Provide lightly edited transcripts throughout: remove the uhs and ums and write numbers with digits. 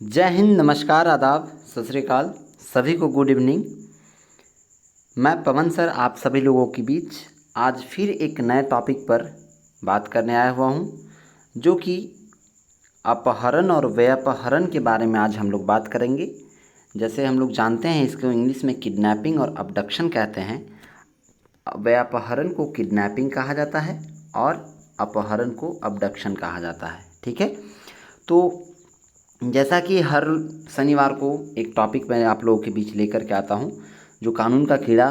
जय हिंद, नमस्कार, आदाब, सत श्री अकाल। सभी को गुड इवनिंग। मैं पवन सर आप सभी लोगों के बीच आज फिर एक नए टॉपिक पर बात करने आया हुआ हूं, जो कि अपहरण और व्यापहरण के बारे में आज हम लोग बात करेंगे। जैसे हम लोग जानते हैं, इसको इंग्लिश में किडनैपिंग और अबडक्शन कहते हैं। व्यापहरण को किडनैपिंग कहा जाता है और अपहरण को अबडक्शन कहा जाता है। ठीक है, तो जैसा कि हर शनिवार को एक टॉपिक मैं आप लोगों के बीच लेकर के आता हूं, जो कानून का कीड़ा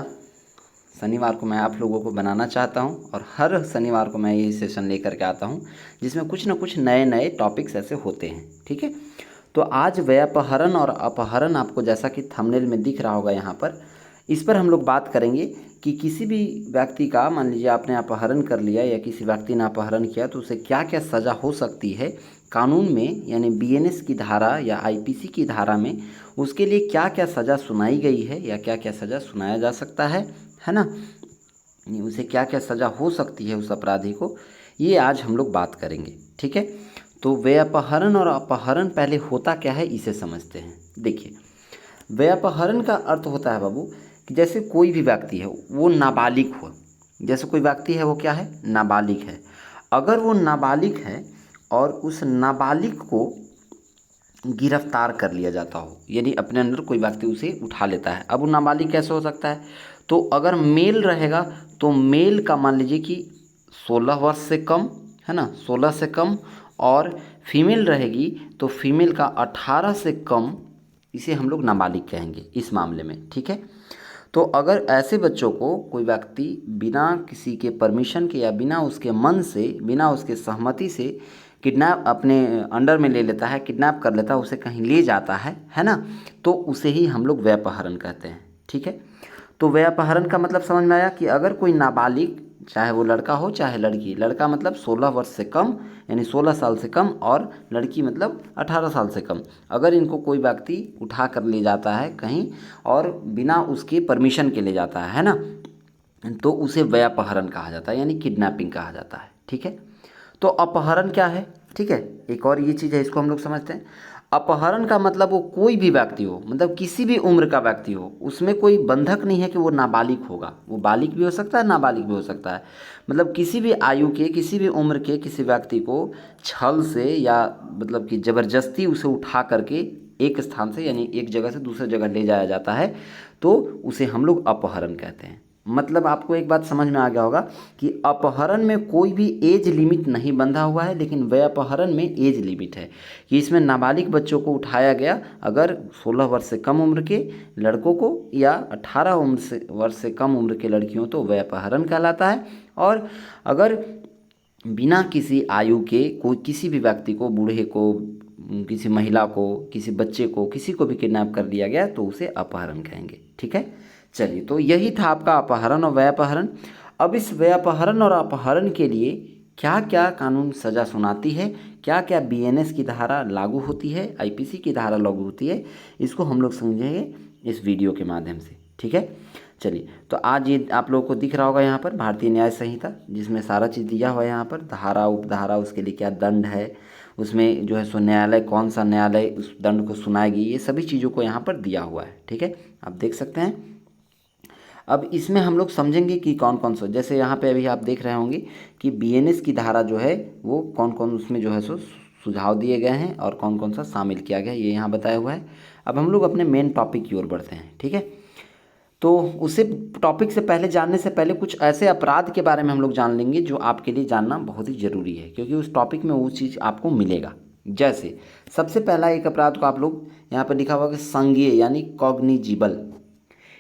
शनिवार को मैं आप लोगों को बनाना चाहता हूं, और हर शनिवार को मैं ये सेशन लेकर के आता हूं जिसमें कुछ ना कुछ नए नए टॉपिक्स ऐसे होते हैं। ठीक है, तो आज व्यापहरण और अपहरण, आपको जैसा कि थंबनेल में दिख रहा होगा यहाँ पर, इस पर हम लोग बात करेंगे कि किसी भी व्यक्ति का, मान लीजिए आपने अपहरण कर लिया या किसी व्यक्ति ने अपहरण किया, तो उसे क्या क्या सज़ा हो सकती है कानून में, यानी बीएनएस की धारा या आईपीसी की धारा में उसके लिए क्या क्या सज़ा सुनाई गई है या क्या क्या सज़ा सुनाया जा सकता है ना, उसे क्या क्या सज़ा हो सकती है उस अपराधी को, ये आज हम लोग बात करेंगे। ठीक है, तो व्यापहरण और अपहरण पहले होता क्या है इसे समझते हैं। देखिए, व्यापहरण का अर्थ होता है बाबू कि जैसे कोई भी व्यक्ति है वो नाबालिग हो। जैसे कोई व्यक्ति है वो क्या है, नाबालिग है। अगर वो नाबालिग है और उस नाबालिग को गिरफ्तार कर लिया जाता हो, यानी अपने अंदर कोई व्यक्ति उसे उठा लेता है। अब वो नाबालिग कैसे हो सकता है, तो अगर मेल रहेगा तो मेल का मान लीजिए कि 16 वर्ष से कम, है ना, 16 से कम, और फीमेल रहेगी तो फीमेल का 18 से कम, इसे हम लोग नाबालिग कहेंगे इस मामले में। ठीक है, तो अगर ऐसे बच्चों को कोई व्यक्ति बिना किसी के परमिशन के या बिना उसके मन से, बिना उसके सहमति से किडनैप अपने अंडर में ले लेता है, किडनैप कर लेता है, उसे कहीं ले जाता है ना, तो उसे ही हम लोग व्यापहरण कहते हैं। ठीक है, तो व्यापहरण का मतलब समझ में आया कि अगर कोई नाबालिग, चाहे वो लड़का हो चाहे लड़की, लड़का मतलब 16 वर्ष से कम यानी 16 साल से कम, और लड़की मतलब 18 साल से कम, अगर इनको कोई व्यक्ति उठा कर ले जाता है कहीं और बिना उसके परमिशन के ले जाता है ना, तो उसे व्यापहरण कहा जाता है, यानी किडनैपिंग कहा जाता है। ठीक है, तो अपहरण क्या है, ठीक है, एक और ये चीज़ है, इसको हम लोग समझते हैं। अपहरण का मतलब वो कोई भी व्यक्ति हो, मतलब किसी भी उम्र का व्यक्ति हो, उसमें कोई बंधक नहीं है कि वो नाबालिग होगा, वो बालिग भी हो सकता है, नाबालिग भी हो सकता है। मतलब किसी भी आयु के, किसी भी उम्र के किसी व्यक्ति को छल से या मतलब कि ज़बरदस्ती उसे उठा करके एक स्थान से, यानी एक जगह से दूसरे जगह ले जाया जाता है, तो उसे हम लोग अपहरण कहते हैं। मतलब आपको एक बात समझ में आ गया होगा कि अपहरण में कोई भी एज लिमिट नहीं बंधा हुआ है, लेकिन व्यापहरण में एज लिमिट है कि इसमें नाबालिग बच्चों को उठाया गया, अगर 16 वर्ष से कम उम्र के लड़कों को या 18 वर्ष से कम उम्र के लड़कियों, तो व्यापहरण कहलाता है। और अगर बिना किसी आयु के कोई किसी भी व्यक्ति को, बूढ़े को, किसी महिला को, किसी बच्चे को, किसी को भी किडनैप कर लिया गया, तो उसे अपहरण कहेंगे। ठीक है, चलिए, तो यही था आपका अपहरण और व्यापहरण। अब इस व्यापहरण और अपहरण के लिए क्या क्या कानून सज़ा सुनाती है, क्या क्या बीएनएस की धारा लागू होती है, आईपीसी की धारा लागू होती है, इसको हम लोग समझेंगे इस वीडियो के माध्यम से। ठीक है, चलिए, तो आज ये आप लोगों को दिख रहा होगा यहाँ पर भारतीय न्याय संहिता, जिसमें सारा चीज़ दिया हुआ है। यहाँ पर धारा, उपधारा, उसके लिए क्या दंड है, उसमें जो है सो न्यायालय, कौन सा न्यायालय उस दंड को सुनाएगी, ये सभी चीज़ों को यहाँ पर दिया हुआ है। ठीक है, आप देख सकते हैं। अब इसमें हम लोग समझेंगे कि कौन कौन सा, जैसे यहाँ पे अभी आप देख रहे होंगे कि बीएनएस की धारा जो है वो कौन कौन उसमें जो है सो सुझाव दिए गए हैं और कौन कौन सा शामिल किया गया है, ये यहाँ बताया हुआ है। अब हम लोग अपने मेन टॉपिक की ओर बढ़ते हैं। ठीक है, तो उसे टॉपिक से पहले, जानने से पहले, कुछ ऐसे अपराध के बारे में हम लोग जान लेंगे जो आपके लिए जानना बहुत ही ज़रूरी है, क्योंकि उस टॉपिक में वो चीज़ आपको मिलेगा। जैसे सबसे पहला एक अपराध को आप लोग यहाँ पर लिखा हुआ कि संज्ञेय यानी कॉग्निजिबल,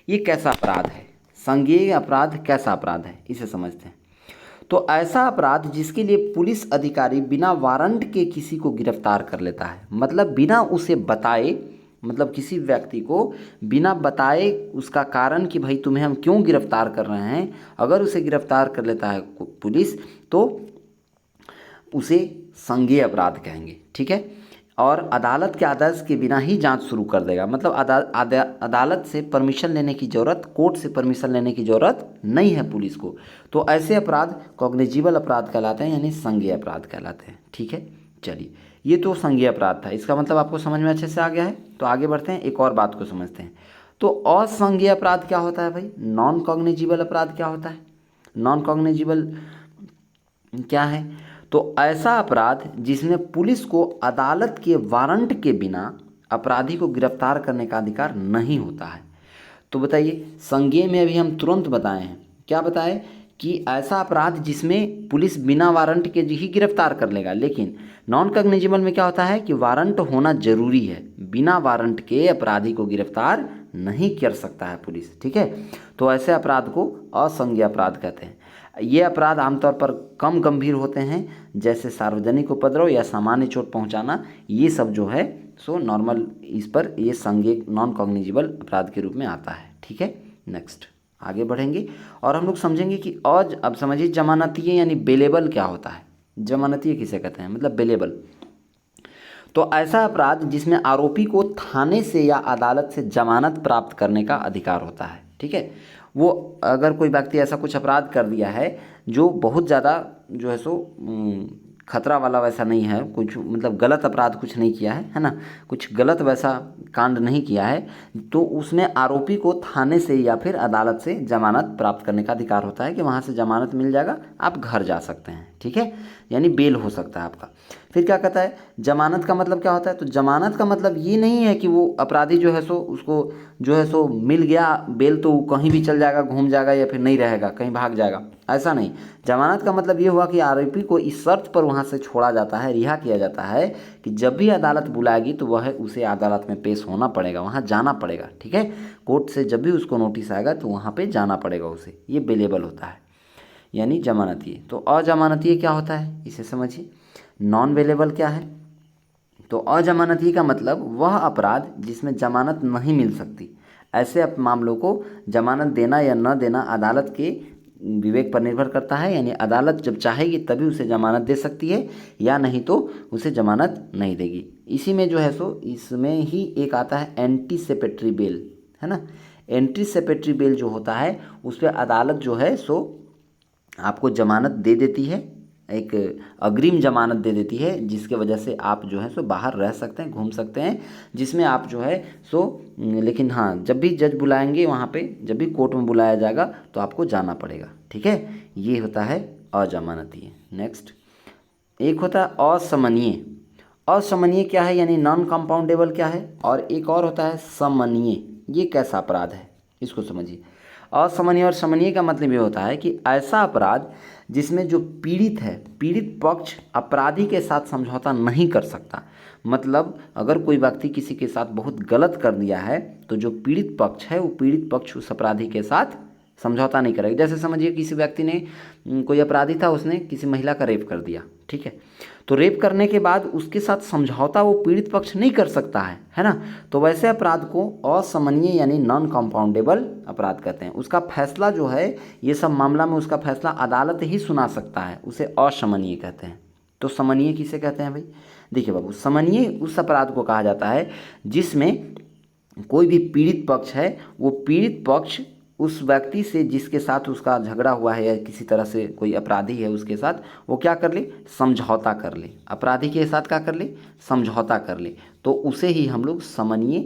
ये कैसा अपराध है, संज्ञेय अपराध कैसा अपराध है, इसे समझते हैं। तो ऐसा अपराध जिसके लिए पुलिस अधिकारी बिना वारंट के किसी को गिरफ्तार कर लेता है, मतलब बिना उसे बताए, मतलब किसी व्यक्ति को बिना बताए उसका कारण कि भाई तुम्हें हम क्यों गिरफ्तार कर रहे हैं, अगर उसे गिरफ्तार कर लेता है पुलिस, तो उसे संज्ञेय अपराध कहेंगे। ठीक है, और अदालत के आदेश के बिना ही जांच शुरू कर देगा, मतलब अदालत से परमिशन लेने की ज़रूरत, कोर्ट से परमिशन लेने की ज़रूरत नहीं है पुलिस को, तो ऐसे अपराध कॉग्निजिबल अपराध कहलाते हैं, यानी संज्ञेय अपराध कहलाते हैं। ठीक है, चलिए, ये तो संज्ञेय अपराध था, इसका मतलब आपको समझ में अच्छे से आ गया है। तो आगे बढ़ते हैं, एक और बात को समझते हैं। तो असंज्ञेय अपराध क्या होता है भाई? नॉन कॉग्निजिबल अपराध क्या होता है? नॉन कॉग्निजिबल क्या है? तो ऐसा अपराध जिसमें पुलिस को अदालत के वारंट के बिना अपराधी को गिरफ्तार करने का अधिकार नहीं होता है। तो बताइए, संज्ञेय में अभी हम तुरंत बताए हैं, क्या बताए कि ऐसा अपराध जिसमें पुलिस बिना वारंट के ही गिरफ्तार कर लेगा, लेकिन नॉन कॉग्निजिबल में क्या होता है कि वारंट होना जरूरी है, बिना वारंट के अपराधी को गिरफ्तार नहीं कर सकता है पुलिस। ठीक है, तो ऐसे अपराध को असंज्ञेय अपराध कहते हैं। ये अपराध आमतौर पर कम गंभीर होते हैं, जैसे सार्वजनिक उपद्रव या सामान्य चोट पहुंचाना। ये सब जो है सो नॉर्मल, इस पर ये संज्ञेय नॉन कॉग्निजिबल अपराध के रूप में आता है। ठीक है, नेक्स्ट आगे बढ़ेंगे और हम लोग समझेंगे कि अब समझिए जमानतीय यानी बेलेबल क्या होता है। जमानतीय किसे कहते हैं, मतलब बेलेबल। तो ऐसा अपराध जिसमें आरोपी को थाने से या अदालत से जमानत प्राप्त करने का अधिकार होता है। ठीक है, वो अगर कोई व्यक्ति ऐसा कुछ अपराध कर दिया है जो बहुत ज़्यादा जो है सो खतरा वाला वैसा नहीं है, कुछ मतलब गलत अपराध कुछ नहीं किया है ना, कुछ गलत वैसा कांड नहीं किया है, तो उसमें आरोपी को थाने से या फिर अदालत से जमानत प्राप्त करने का अधिकार होता है कि वहाँ से जमानत मिल जाएगा, आप घर जा सकते हैं। ठीक है, यानी बेल हो सकता है आपका। फिर क्या कहता है, जमानत का मतलब क्या होता है? तो जमानत का मतलब ये नहीं है कि वो अपराधी जो है सो उसको जो है सो मिल गया बेल तो वो कहीं भी चल जाएगा, घूम जाएगा या फिर नहीं रहेगा, कहीं भाग जाएगा, ऐसा नहीं। जमानत का मतलब ये हुआ कि आरोपी को इस शर्त पर वहाँ से छोड़ा जाता है, रिहा किया जाता है कि जब भी अदालत बुलाएगी तो वह उसे अदालत में पेश होना पड़ेगा, वहाँ जाना पड़ेगा। ठीक है, कोर्ट से जब भी उसको नोटिस आएगा तो वहाँ पर जाना पड़ेगा उसे, ये बेलेबल होता है यानी जमानतीय। तो अजमानतीय क्या होता है, इसे समझिए। नॉन बेलेबल क्या है? तो अजमानतीय का मतलब वह अपराध जिसमें जमानत नहीं मिल सकती। ऐसे मामलों को जमानत देना या न देना अदालत के विवेक पर निर्भर करता है, यानी अदालत जब चाहेगी तभी उसे जमानत दे सकती है या नहीं तो उसे जमानत नहीं देगी। इसी में जो है सो इसमें ही एक आता है एंटीसिपेटरी बेल, है ना। एंटीसिपेटरी बेल जो होता है उस पर अदालत जो है सो आपको जमानत दे देती है, एक अग्रिम जमानत दे देती है, जिसके वजह से आप जो है सो बाहर रह सकते हैं, घूम सकते हैं, जिसमें आप जो है सो लेकिन हाँ, जब भी जज बुलाएंगे वहाँ पे, जब भी कोर्ट में बुलाया जाएगा तो आपको जाना पड़ेगा। ठीक है, ये होता है अजमानतीय। नेक्स्ट एक होता है असमनीय। असमनीय क्या है, यानी नॉन कंपाउंडेबल क्या है, और एक और होता है समनीय। ये कैसा अपराध है, इसको समझिए। असमनीय और समनीय का मतलब ये होता है कि ऐसा अपराध जिसमें जो पीड़ित है, पीड़ित पक्ष अपराधी के साथ समझौता नहीं कर सकता। मतलब अगर कोई व्यक्ति किसी के साथ बहुत गलत कर दिया है तो जो पीड़ित पक्ष है वो पीड़ित पक्ष उस अपराधी के साथ समझौता नहीं करेगा। जैसे समझिए किसी व्यक्ति ने, कोई अपराधी था, उसने किसी महिला का रेप कर दिया। ठीक है, तो रेप करने के बाद उसके साथ समझौता वो पीड़ित पक्ष नहीं कर सकता है ना। तो वैसे अपराध को असमनीय यानी नॉन कंपाउंडेबल अपराध कहते हैं। उसका फैसला जो है, ये सब मामला में उसका फैसला अदालत ही सुना सकता है, उसे असमनीय कहते हैं। तो समनीय किसे कहते हैं भाई? देखिए बाबू, समनीय उस अपराध को कहा जाता है जिसमें कोई भी पीड़ित पक्ष है, वो पीड़ित पक्ष उस व्यक्ति से जिसके साथ उसका झगड़ा हुआ है या किसी तरह से कोई अपराधी है उसके साथ, वो क्या कर ले, समझौता कर ले। अपराधी के साथ क्या कर ले, समझौता कर ले, तो उसे ही हम लोग समनीय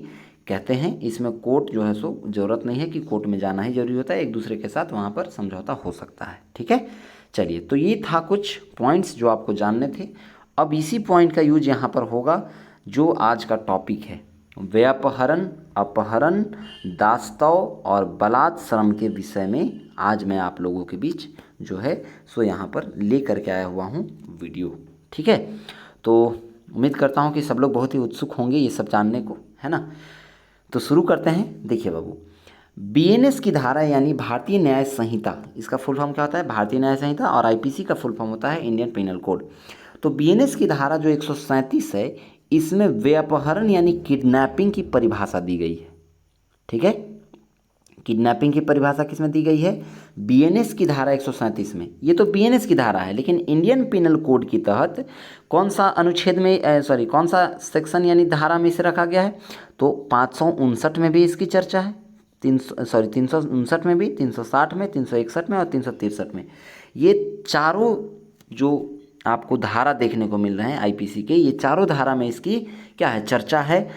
कहते हैं। इसमें कोर्ट जो है सो ज़रूरत नहीं है कि कोर्ट में जाना ही जरूरी होता है, एक दूसरे के साथ वहाँ पर समझौता हो सकता है। ठीक है, चलिए, तो ये था कुछ पॉइंट्स जो आपको जानने थे। अब इसी पॉइंट का यूज यहाँ पर होगा जो आज का टॉपिक है, व्यापहरण, अपहरण, दास्ताव और बलात् श्रम के विषय में आज मैं आप लोगों के बीच जो है सो यहाँ पर ले करके आया हुआ हूँ वीडियो। ठीक है, तो उम्मीद करता हूँ कि सब लोग बहुत ही उत्सुक होंगे ये सब जानने को, है ना। तो शुरू करते हैं। देखिए बाबू, बीएनएस की धारा यानी भारतीय न्याय संहिता, इसका फुल फॉर्म क्या होता है, भारतीय न्याय संहिता, और आईपीसी का फुल फॉर्म होता है इंडियन पिनल कोड। तो बीएनएस की धारा जो 137 है, इसमें व्यापहरण यानी किडनैपिंग की परिभाषा दी गई है। ठीक है, किडनैपिंग की परिभाषा किसमें दी गई है, बीएनएस की धारा 137 में। ये तो बीएनएस की धारा है, लेकिन इंडियन पिनल कोड के तहत कौन सा अनुच्छेद में, कौन सा सेक्शन यानी धारा में इसे रखा गया है, तो 559 में भी इसकी चर्चा है, 359 में भी, 360 में, 361 में और 363 में। ये चारों जो आपको धारा देखने को मिल रहे हैं आईपीसी के, ये चारों धारा में इसकी क्या है, चर्चा है।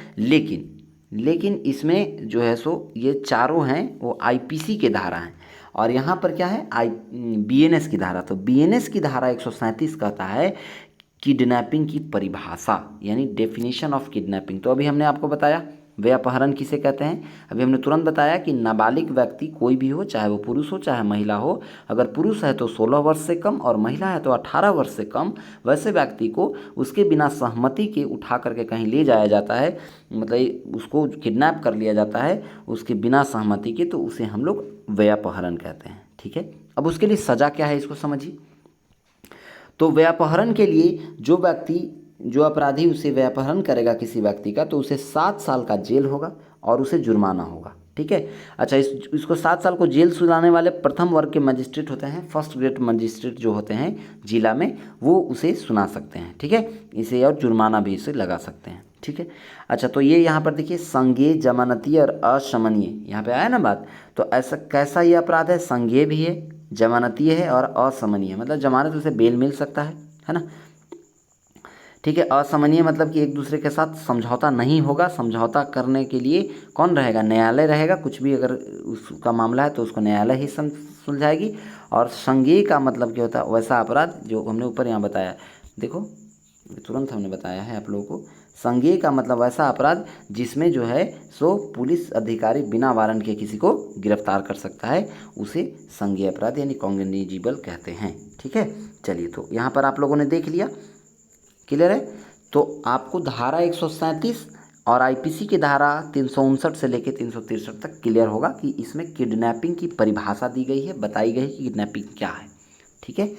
लेकिन इसमें जो है सो ये चारों हैं वो आईपीसी के धारा हैं, और यहाँ पर क्या है, बीएनएस की धारा। तो बीएनएस की धारा 137 कहता है किडनैपिंग की परिभाषा, यानी डेफिनेशन ऑफ किडनैपिंग। तो अभी हमने आपको बताया वे अपहरण किसे कहते हैं। अभी हमने तुरंत बताया कि नाबालिग व्यक्ति कोई भी हो, चाहे वो पुरुष हो चाहे महिला हो, अगर पुरुष है तो 16 वर्ष से कम और महिला है तो 18 वर्ष से कम, वैसे व्यक्ति को उसके बिना सहमति के उठा करके कहीं ले जाया जाता है, मतलब उसको किडनैप कर लिया जाता है उसके बिना सहमति के, तो उसे हम लोग वे अपहरण कहते हैं। ठीक है, अब उसके लिए सज़ा क्या है इसको समझिए। तो व्यापहरण के लिए जो अपराधी उसे व्यापहरण करेगा किसी व्यक्ति का, तो उसे 7 साल का जेल होगा और उसे जुर्माना होगा। ठीक है, अच्छा, इसको 7 साल को जेल सुनाने वाले प्रथम वर्ग के मजिस्ट्रेट होते हैं, फर्स्ट ग्रेड मजिस्ट्रेट जो होते हैं जिला में, वो उसे सुना सकते हैं। ठीक है, इसे और जुर्माना भी इसे लगा सकते हैं। ठीक है, अच्छा, तो ये यहाँ पर देखिए संज्ञेय, जमानतीय और अशमनीय, यहाँ पे आया ना बात। तो ऐसा कैसा ये अपराध है, संज्ञेय भी है, जमानतीय है और अशमनीय, मतलब जमानत उसे बेल मिल सकता है ना। ठीक है, अशमनीय मतलब कि एक दूसरे के साथ समझौता नहीं होगा, समझौता करने के लिए कौन रहेगा, न्यायालय रहेगा, कुछ भी अगर उसका मामला है तो उसको न्यायालय ही सुलझाएगी। और संज्ञेय का मतलब क्या होता है, वैसा अपराध जो हमने ऊपर यहाँ बताया, देखो तुरंत हमने बताया है आप लोगों को। संज्ञेय का मतलब वैसा अपराध जिसमें जो है सो पुलिस अधिकारी बिना वारंट के किसी को गिरफ्तार कर सकता है, उसे संज्ञेय अपराध यानी कॉग्निजिबल कहते हैं। ठीक है, चलिए, तो यहाँ पर आप लोगों ने देख लिया, क्लियर है। तो आपको धारा 137 और आईपीसी की धारा 359 से लेकर 363 तक क्लियर होगा कि इसमें किडनैपिंग की परिभाषा दी गई है, बताई गई है कि किडनैपिंग क्या है। ठीक है,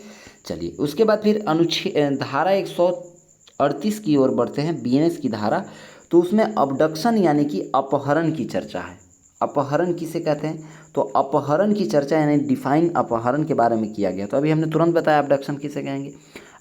चलिए, उसके बाद फिर अनुच्छेद धारा 138 की ओर बढ़ते हैं, बीएनएस की धारा। तो उसमें अबडक्शन यानी कि अपहरण की चर्चा है। अपहरण किसे कहते हैं, तो अपहरण की चर्चा यानी डिफाइन अपहरण के बारे में किया गया। तो अभी हमने तुरंत बताया अबडक्शन किसे कहेंगे।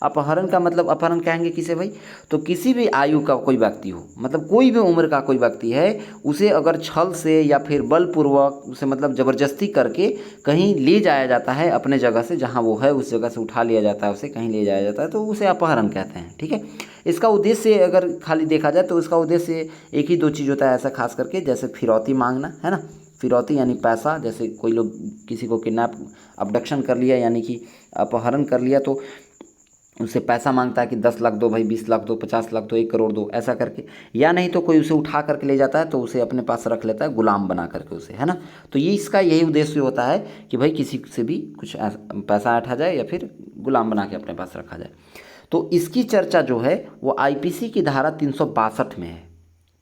अपहरण का मतलब अपहरण कहेंगे किसे भाई, तो किसी भी आयु का कोई व्यक्ति हो, मतलब कोई भी उम्र का कोई व्यक्ति है, उसे अगर छल से या फिर बलपूर्वक उसे मतलब ज़बरदस्ती करके कहीं ले जाया जाता है अपने जगह से, जहाँ वो है उस जगह से उठा लिया जाता है, उसे कहीं ले जाया जाता है, तो उसे अपहरण कहते हैं। ठीक है, इसका उद्देश्य अगर खाली देखा जाए तो इसका उद्देश्य एक ही दो चीज़ होता है ऐसा खास करके, जैसे फिरौती मांगना, है ना, फिरौती यानी पैसा। जैसे कोई लोग किसी को किडनैप अबडक्शन कर लिया यानी कि अपहरण कर लिया, तो उससे पैसा मांगता है कि 10 लाख दो भाई, 20 लाख दो, 50 लाख दो, 1 करोड़ दो, ऐसा करके। या नहीं तो कोई उसे उठा करके ले जाता है तो उसे अपने पास रख लेता है गुलाम बना करके उसे, है ना। तो ये इसका यही उद्देश्य होता है कि भाई किसी से भी कुछ पैसा उठा जाए या फिर गुलाम बना के अपने पास रखा जाए। तो इसकी चर्चा जो है वो आईपीसी की धारा 362 में है।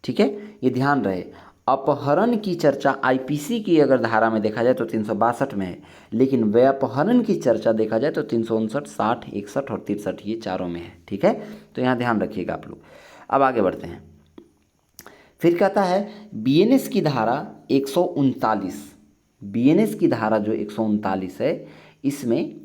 ठीक है, ये ध्यान रहे, अपहरण की चर्चा आईपीसी की अगर धारा में देखा जाए तो 362 में है, लेकिन व्यापहरण की चर्चा देखा जाए तो 359, 60, 61 और 63 ये चारों में है। ठीक है, तो यहाँ ध्यान रखिएगा आप लोग। अब आगे बढ़ते हैं, फिर कहता है बीएनएस की धारा 139, बीएनएस की धारा जो 139 है इसमें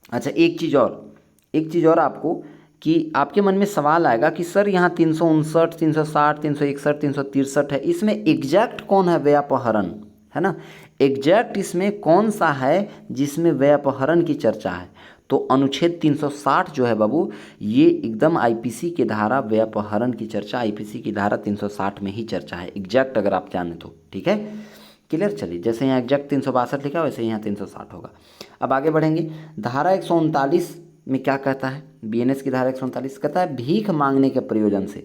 अच्छा, एक चीज़ और आपको कि आपके मन में सवाल आएगा कि सर यहाँ 359, 360, 361, 363 है, इसमें एग्जैक्ट कौन है व्यापहरण, है ना, एग्जैक्ट इसमें कौन सा है जिसमें व्यापहरण की चर्चा है। तो अनुच्छेद 360 जो है बाबू, ये एकदम आईपीसी की धारा व्यापहरण की चर्चा आईपीसी की धारा 360 में ही चर्चा है, एग्जैक्ट अगर आप जाने तो। ठीक है, क्लियर। चलिए, जैसे यहाँ एग्जैक्ट 362 लिखा वैसे यहाँ 360 होगा। अब आगे बढ़ेंगे, धारा 139 में क्या कहता है, बीएनएस की धारा 139 कहता है भीख मांगने के प्रयोजन से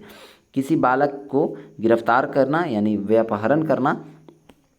किसी बालक को गिरफ्तार करना यानी व्यापहरण करना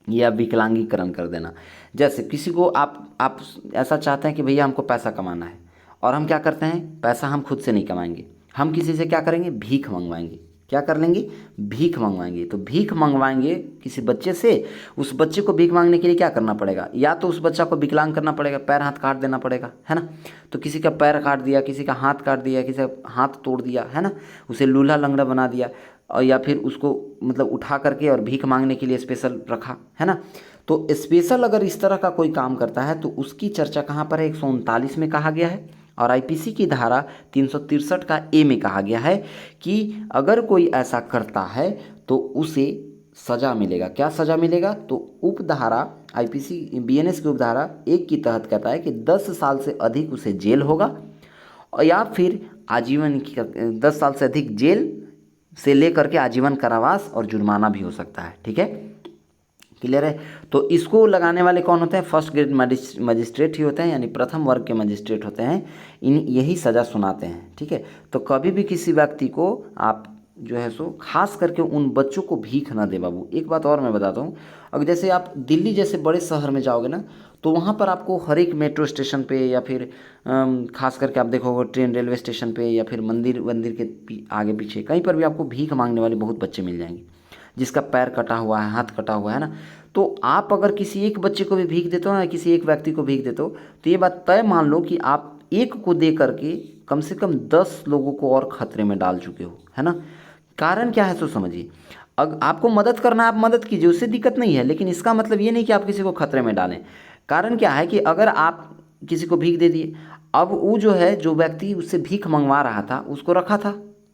या विकलांगीकरण कर देना। जैसे किसी को आप ऐसा चाहते हैं कि भैया हमको पैसा कमाना है, और हम क्या करते हैं, पैसा हम खुद से नहीं कमाएंगे, हम किसी से क्या करेंगे, भीख मंगवाएंगे। क्या कर लेंगे, भीख मंगवाएंगे। तो भीख मंगवाएंगे किसी बच्चे से, उस बच्चे को भीख मांगने के लिए क्या करना पड़ेगा, या तो उस बच्चा को विकलांग करना पड़ेगा, पैर हाथ काट देना पड़ेगा, है ना। तो किसी का पैर काट दिया, किसी का हाथ काट दिया, किसी का हाथ तोड़ दिया, है ना, उसे लूला लंगड़ा बना दिया, और या फिर उसको मतलब उठा करके और भीख मांगने के लिए स्पेशल रखा, है ना। तो स्पेशल अगर इस तरह का कोई काम करता है तो उसकी चर्चा कहाँ पर है, 139 में कहा गया है। और आईपीसी की धारा 363 का ए में कहा गया है कि अगर कोई ऐसा करता है तो उसे सज़ा मिलेगा। क्या सज़ा मिलेगा, तो उपधारा आईपीसी बीएनएस की उपधारा 1 की तहत कहता है कि 10 साल से अधिक उसे जेल होगा और या फिर आजीवन की 10 साल से अधिक जेल से लेकर के आजीवन कारावास और जुर्माना भी हो सकता है। ठीक है, क्लियर है। तो इसको लगाने वाले कौन होते हैं? फर्स्ट ग्रेड मजिस्ट्रेट ही होते हैं, यानी प्रथम वर्ग के मजिस्ट्रेट होते हैं, इन यही सज़ा सुनाते हैं। ठीक है, तो कभी भी किसी व्यक्ति को आप जो है सो खास करके उन बच्चों को भीख ना दे बाबू। एक बात और मैं बताता हूँ, अगर जैसे आप दिल्ली जैसे बड़े शहर में जाओगे ना, तो वहाँ पर आपको हर एक मेट्रो स्टेशन पे या फिर खास करके आप देखोगे ट्रेन रेलवे स्टेशन पे या फिर मंदिर वंदिर के आगे पीछे कहीं पर भी आपको भीख मांगने वाले बहुत बच्चे मिल जाएंगे, जिसका पैर कटा हुआ है, हाथ कटा हुआ है ना। तो आप अगर किसी एक बच्चे को भी भीख देते हो ना, किसी एक व्यक्ति को भीख देते हो, तो ये बात तय मान लो कि आप एक को दे करके कम से कम 10 लोगों को और खतरे में डाल चुके हो, है ना। कारण क्या है सो समझिए। अगर आपको मदद करना है आप मदद कीजिए, उससे दिक्कत नहीं है, लेकिन इसका मतलब ये नहीं कि आप किसी को खतरे में डालें। कारण क्या है कि अगर आप किसी को भीख दे दिए, अब वो जो है, जो व्यक्ति उससे भीख मंगवा रहा था उसको रखा था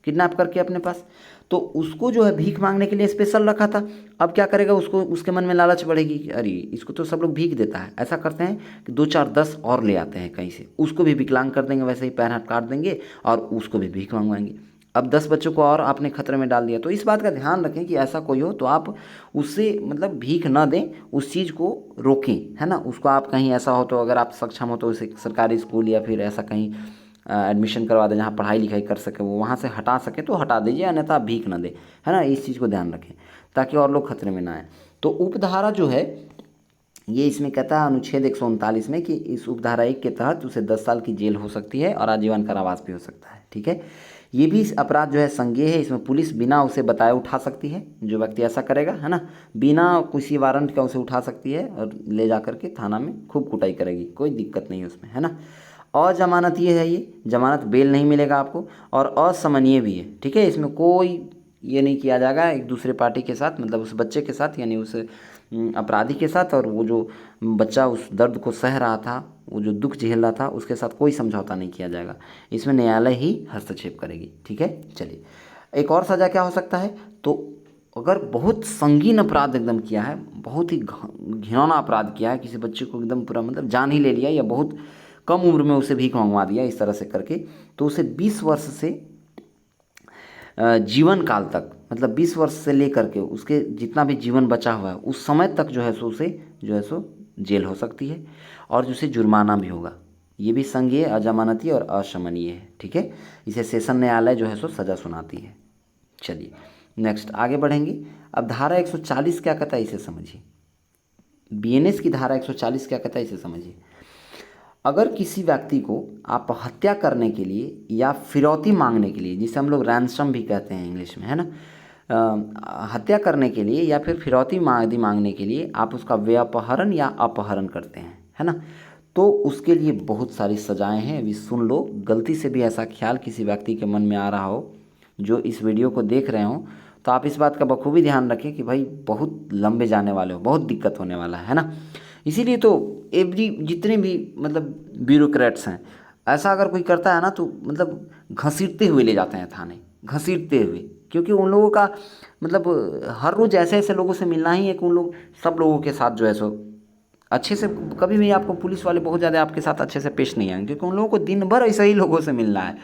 किडनैप करके अपने पास, तो उसको जो है भीख मांगने के लिए स्पेशल रखा था। अब क्या करेगा, उसको उसके मन में लालच बढ़ेगी कि अरे इसको तो सब लोग भीख देता है। ऐसा करते हैं कि 2 4 10 और ले आते हैं कहीं से, उसको भी विकलांग कर देंगे, वैसे ही पैर हाथ काट देंगे और उसको भी भीख मंगवाएंगे। अब 10 बच्चों को और आपने खतरे में डाल दिया। तो इस बात का ध्यान रखें कि ऐसा कोई हो तो आप उससे मतलब भीख न दें, उस चीज़ को रोकें, है ना। उसको आप कहीं ऐसा हो तो अगर आप सक्षम हो तो उसे सरकारी स्कूल या फिर ऐसा कहीं एडमिशन करवा दें जहाँ पढ़ाई लिखाई कर सके, वो वहाँ से हटा सके तो हटा दीजिए, अन्यथा आप भीख न दें, है ना। इस चीज़ को ध्यान रखें ताकि और लोग खतरे में ना आए। तो उपधारा जो है ये इसमें कहता है अनुच्छेद 139 में कि इस उपधारा 1 के तहत उसे 10 साल की जेल हो सकती है और आजीवन कारावास भी हो सकता है। ठीक है, ये भी अपराध जो है संज्ञेय है, इसमें पुलिस बिना उसे बताए उठा सकती है, जो व्यक्ति ऐसा करेगा, है ना, बिना किसी वारंट का उसे उठा सकती है और ले जा करके थाना में खूब कुटाई करेगी, कोई दिक्कत नहीं है उसमें, है ना। अजमानत ये है, ये जमानत बेल नहीं मिलेगा आपको, और असमनीय भी है। ठीक है, इसमें कोई ये नहीं किया जाएगा एक दूसरे पार्टी के साथ, मतलब उस बच्चे के साथ, यानी उस अपराधी के साथ, और वो जो बच्चा उस दर्द को सह रहा था, वो जो दुख झेल रहा था, उसके साथ कोई समझौता नहीं किया जाएगा। इसमें न्यायालय ही हस्तक्षेप करेगी। ठीक है, चलिए एक और सज़ा क्या हो सकता है, तो अगर बहुत संगीन अपराध एकदम किया है, बहुत ही घिनौना अपराध किया है, किसी बच्चे को एकदम पूरा मतलब जान ही ले लिया, या बहुत कम उम्र में उसे भीख मंगवा दिया इस तरह से करके, तो उसे 20 वर्ष से जीवन काल तक, मतलब 20 वर्ष से लेकर के उसके जितना भी जीवन बचा हुआ है उस समय तक जो है सो उसे जो है सो जेल हो सकती है, और जिसे जुर्माना भी होगा। ये भी संज्ञेय, अजमानती और अशमनीय है। ठीक है, इसे सेशन न्यायालय जो है सो सज़ा सुनाती है। चलिए नेक्स्ट आगे बढ़ेंगे। अब धारा 140 क्या कहता है इसे समझिए। बीएनएस की धारा 140 क्या कहता है इसे समझिए। अगर किसी व्यक्ति को आप हत्या करने के लिए या फिरौती मांगने के लिए, जिसे हम लोग रैंसम भी कहते हैं इंग्लिश में, है ना, हत्या करने के लिए या फिर फिरौती आदि मांगने के लिए आप उसका व्यापहरण या अपहरण करते हैं, है ना, तो उसके लिए बहुत सारी सजाएं हैं। अभी सुन लो, गलती से भी ऐसा ख्याल किसी व्यक्ति के मन में आ रहा हो जो इस वीडियो को देख रहे हो, तो आप इस बात का बखूबी ध्यान रखें कि भाई बहुत लंबे जाने वाले हो, बहुत दिक्कत होने वाला है ना। इसीलिए तो एवरी जितने भी मतलब ब्यूरोक्रेट्स हैं, ऐसा अगर कोई करता है ना तो मतलब घसीटते हुए ले जाते हैं थाने, घसीटते हुए, क्योंकि उन लोगों का मतलब हर रोज़ ऐसे ऐसे लोगों से मिलना ही है कि उन लोग सब लोगों के साथ जो है सो अच्छे से, कभी भी आपको पुलिस वाले बहुत ज़्यादा आपके साथ अच्छे से पेश नहीं आएंगे, क्योंकि उन लोगों को दिन भर ऐसे ही लोगों से मिलना है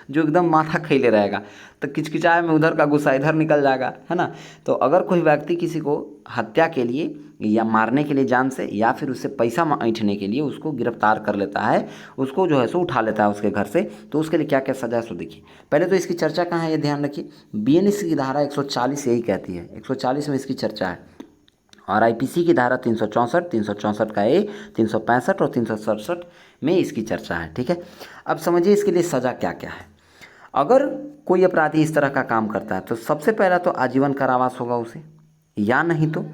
जो एकदम माथा खैले रहेगा, तो किचकिचाए में उधर का गुस्सा इधर निकल जाएगा, है ना। तो अगर कोई व्यक्ति किसी को हत्या के लिए या मारने के लिए जान से, या फिर उससे पैसा ऐंठने के लिए उसको गिरफ्तार कर लेता है, उसको जो है सो उठा लेता है उसके घर से, तो उसके लिए क्या क्या सजा है सो देखिए। पहले तो इसकी चर्चा कहाँ है ये ध्यान रखिए। बीएनएस की धारा 140 यही कहती है, 140 में इसकी चर्चा है, और आईपीसी की धारा 364, 364 का ए, 365 और 367 में इसकी चर्चा है। ठीक है, अब समझिए इसके लिए सज़ा क्या क्या है। अगर कोई अपराधी इस तरह का काम करता है तो सबसे पहला तो आजीवन कारावास होगा उसे, या नहीं तो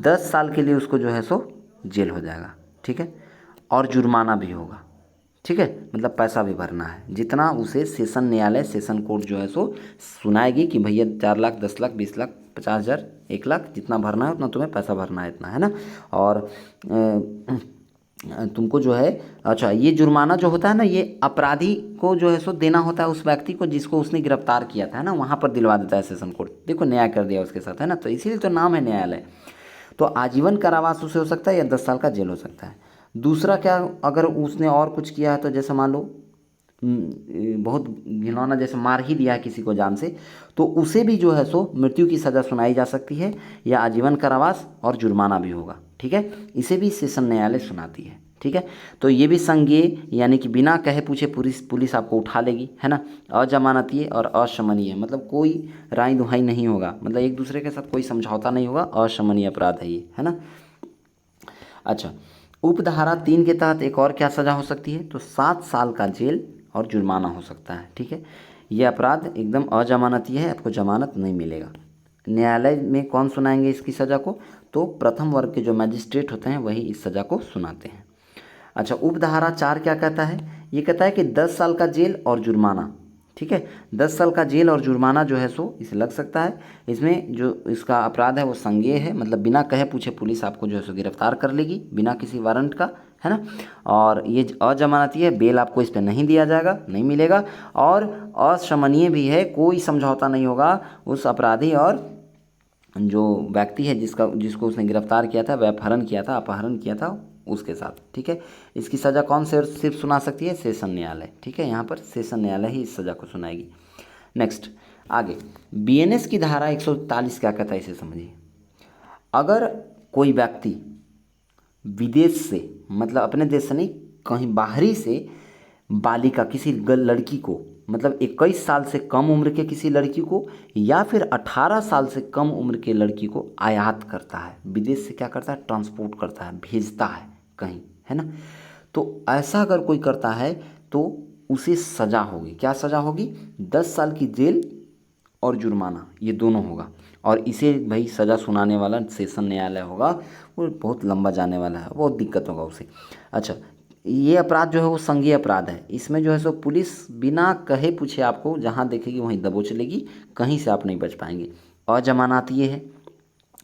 10 साल के लिए उसको जो है सो जेल हो जाएगा। ठीक है, और जुर्माना भी होगा। ठीक है, मतलब पैसा भी भरना है, जितना उसे सेशन न्यायालय, सेशन कोर्ट जो है सो सुनाएगी कि भैया 4 लाख, 10 लाख, 20 लाख, 50,000, 1 लाख, जितना भरना है उतना तुम्हें पैसा भरना है, इतना, है ना। और तुमको जो है, अच्छा ये जुर्माना जो होता है ना, ये अपराधी को जो है सो देना होता है, उस व्यक्ति को जिसको उसने गिरफ्तार किया था, है ना, वहाँ पर दिलवा देता है सेशन कोर्ट। देखो न्याय कर दिया उसके साथ, है ना, तो इसीलिए तो नाम है न्यायालय। तो आजीवन कारावास उसे हो सकता है या 10 साल का जेल हो सकता है। दूसरा क्या, अगर उसने और कुछ किया है तो जैसे मान लो बहुत घिनौना जैसे मार ही दिया है किसी को जान से, तो उसे भी जो है सो मृत्यु की सज़ा सुनाई जा सकती है या आजीवन कारावास और जुर्माना भी होगा। ठीक है, इसे भी सेशन न्यायालय सुनाती है। ठीक है, तो ये भी संज्ञेय यानी कि बिना कहे पूछे पुलिस आपको उठा लेगी, है ना। अजमानतीय और अशमनीय मतलब कोई राय दुहाई नहीं होगा, मतलब एक दूसरे के साथ कोई समझौता नहीं होगा, अशमनीय अपराध है ये, है ना। अच्छा, उपधारा 3 के तहत एक और क्या सज़ा हो सकती है, तो 7 साल का जेल और जुर्माना हो सकता है। ठीक है, ये अपराध एकदम अजमानती है, आपको जमानत नहीं मिलेगा। न्यायालय में कौन सुनाएंगे इसकी सज़ा को, तो प्रथम वर्ग के जो मजिस्ट्रेट होते हैं वही इस सज़ा को सुनाते हैं। अच्छा, उपधारा 4 क्या कहता है, ये कहता है कि 10 साल का जेल और जुर्माना। ठीक है, 10 साल का जेल और जुर्माना जो है सो इसे लग सकता है। इसमें जो इसका अपराध है वो संज्ञेय है, मतलब बिना कहे पूछे पुलिस आपको जो है सो गिरफ्तार कर लेगी बिना किसी वारंट का, है ना। और ये अजमानती है, बेल आपको इस पर नहीं दिया जाएगा, नहीं मिलेगा। और अशमनीय भी है, कोई समझौता नहीं होगा उस अपराधी और जो व्यक्ति है जिसको उसने गिरफ्तार किया था, अपहरण किया था, अपहरण किया था उसके साथ। ठीक है, इसकी सज़ा कौन से सिर्फ सुना सकती है, सेशन न्यायालय। ठीक है, यहाँ पर सेशन न्यायालय ही इस सज़ा को सुनाएगी। नेक्स्ट आगे, बीएनएस की धारा 141 क्या कहता है, इसे समझिए। अगर कोई व्यक्ति विदेश से, मतलब अपने देश से नहीं, कहीं बाहरी से बालिका किसी लड़की को, मतलब 21 साल से कम उम्र के किसी लड़की को या फिर 18 साल से कम उम्र के लड़की को आयात करता है, विदेश से क्या करता है, ट्रांसपोर्ट करता है, भेजता है कहीं, है ना। तो ऐसा अगर कोई करता है तो उसे सज़ा होगी, क्या सज़ा होगी, 10 साल की जेल और जुर्माना, ये दोनों होगा। और इसे भाई सज़ा सुनाने वाला सेशन न्यायालय होगा, वो बहुत लंबा जाने वाला है, बहुत दिक्कत होगा उसे। अच्छा, ये अपराध जो है वो संज्ञेय अपराध है, इसमें जो है सो पुलिस बिना कहे पूछे आपको जहाँ देखेगी वहीं दबोच लेगी, कहीं से आप नहीं बच पाएंगे। अजमानतीय है,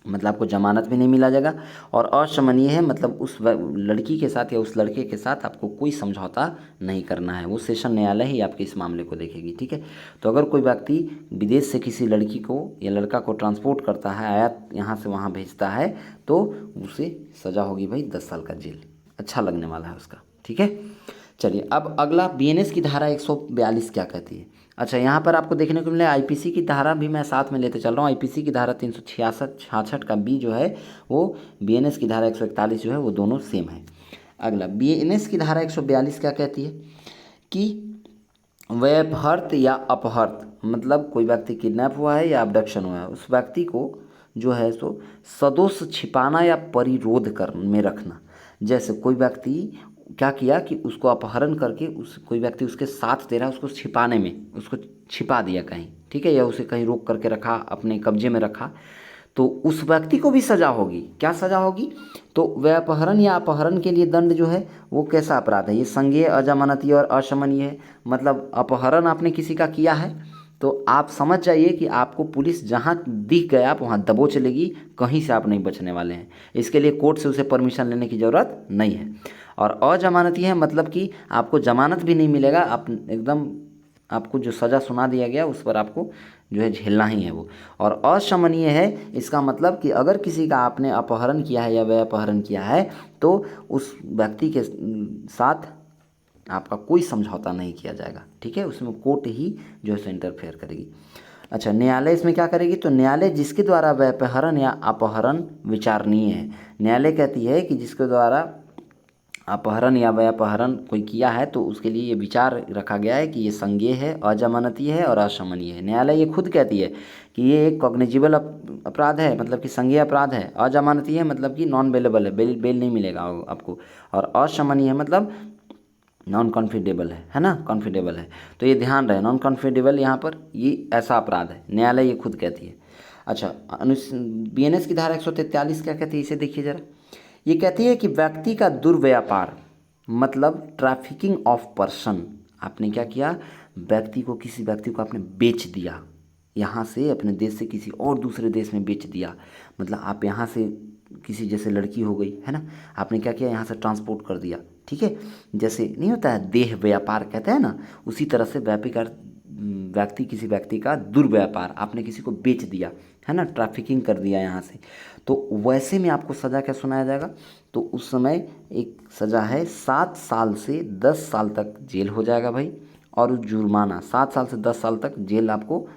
मतलब आपको जमानत भी नहीं मिला जाएगा। और अशमनीय है, मतलब उस लड़की के साथ या उस लड़के के साथ आपको कोई समझौता नहीं करना है, वो सेशन न्यायालय ही आपके इस मामले को देखेगी। ठीक है, तो अगर कोई व्यक्ति विदेश से किसी लड़की को या लड़का को ट्रांसपोर्ट करता है, आयात यहाँ से वहाँ भेजता है, तो उसे सज़ा होगी भाई 10 साल का जेल, अच्छा लगने वाला है उसका। ठीक है, चलिए अब अगला बीएनएस की धारा 142 क्या कहती है। अच्छा, यहाँ पर आपको देखने को मिले आईपीसी की धारा भी मैं साथ में लेते चल रहा हूँ। आईपीसी की धारा 366 का बी जो है वो बीएनएस की धारा 141 जो है वो दोनों सेम है। अगला बीएनएस की धारा 142 क्या कहती है कि व्यपहर्त या अपहर्त, मतलब कोई व्यक्ति किडनैप हुआ है या अबडक्शन हुआ है, उस व्यक्ति को जो है सो सदोष छिपाना या परिरोध कर में रखना। जैसे कोई व्यक्ति क्या किया कि उसको अपहरण करके कोई व्यक्ति उसके साथ दे रहा है, उसको छिपाने में उसको छिपा दिया कहीं, ठीक है, या उसे कहीं रोक करके रखा, अपने कब्जे में रखा, तो उस व्यक्ति को भी सज़ा होगी। क्या सज़ा होगी, तो व्यपहरण या अपहरण के लिए दंड जो है वो कैसा अपराध है, ये संज्ञेय, अजमानतीय और अशमनीय है। मतलब अपहरण आपने किसी का किया है तो आप समझ जाइए कि आपको पुलिस जहाँ दिख गया आप वहाँ दबोच लेगी, कहीं से आप नहीं बचने वाले हैं। इसके लिए कोर्ट से उसे परमिशन लेने की ज़रूरत नहीं है। और अजमानतीय है, मतलब कि आपको जमानत भी नहीं मिलेगा, आप एकदम आपको जो सज़ा सुना दिया गया उस पर आपको जो है झेलना ही है वो। और अशमनीय है, इसका मतलब कि अगर किसी का आपने अपहरण किया है या वह अपहरण किया है तो उस व्यक्ति के साथ आपका कोई समझौता नहीं किया जाएगा। ठीक है, उसमें कोर्ट ही जो है सो इंटरफेयर करेगी। अच्छा, न्यायालय इसमें क्या करेगी, तो न्यायालय जिसके द्वारा व्यपहरण या अपहरण विचारणीय है, न्यायालय कहती है कि जिसके द्वारा अपहरण या व्यपहरण कोई किया है तो उसके लिए ये विचार रखा गया है कि ये संज्ञेय है, अजमानतीय है और अशमनीय है। न्यायालय ये खुद कहती है कि ये एक कॉग्निजिबल अपराध है, मतलब कि संज्ञेय अपराध है। अजमानतीय है मतलब कि नॉन बेलेबल है, बेल नहीं मिलेगा आपको। और अशमनीय है मतलब नॉन कॉन्फिडेबल है ना, कॉन्फिडेबल है। तो ये ध्यान रहे, नॉन कॉन्फिडेबल यहाँ पर ये ऐसा अपराध है, न्यायालय ये खुद कहती है। अच्छा, बीएनएस की धारा 143 क्या कहती है, इसे देखिए जरा। ये कहती है कि व्यक्ति का दुर्व्यापार, मतलब ट्रैफिकिंग ऑफ पर्सन, आपने क्या किया, व्यक्ति को, किसी व्यक्ति को आपने बेच दिया, यहाँ से अपने देश से किसी और दूसरे देश में बेच दिया। मतलब आप यहाँ से किसी, जैसे लड़की हो गई है ना, आपने क्या किया, यहाँ से ट्रांसपोर्ट कर दिया। ठीक है, जैसे नहीं होता है देह व्यापार कहते हैं ना, उसी तरह से व्यक्ति किसी व्यक्ति का दुर्व्यापार, आपने किसी को बेच दिया है ना, ट्रैफिकिंग कर दिया यहाँ से, तो वैसे में आपको सज़ा क्या सुनाया जाएगा, तो उस समय एक सज़ा है 7 साल से 10 साल तक जेल हो जाएगा भाई, और जुर्माना 7 साल से 10 साल तक जेल आपको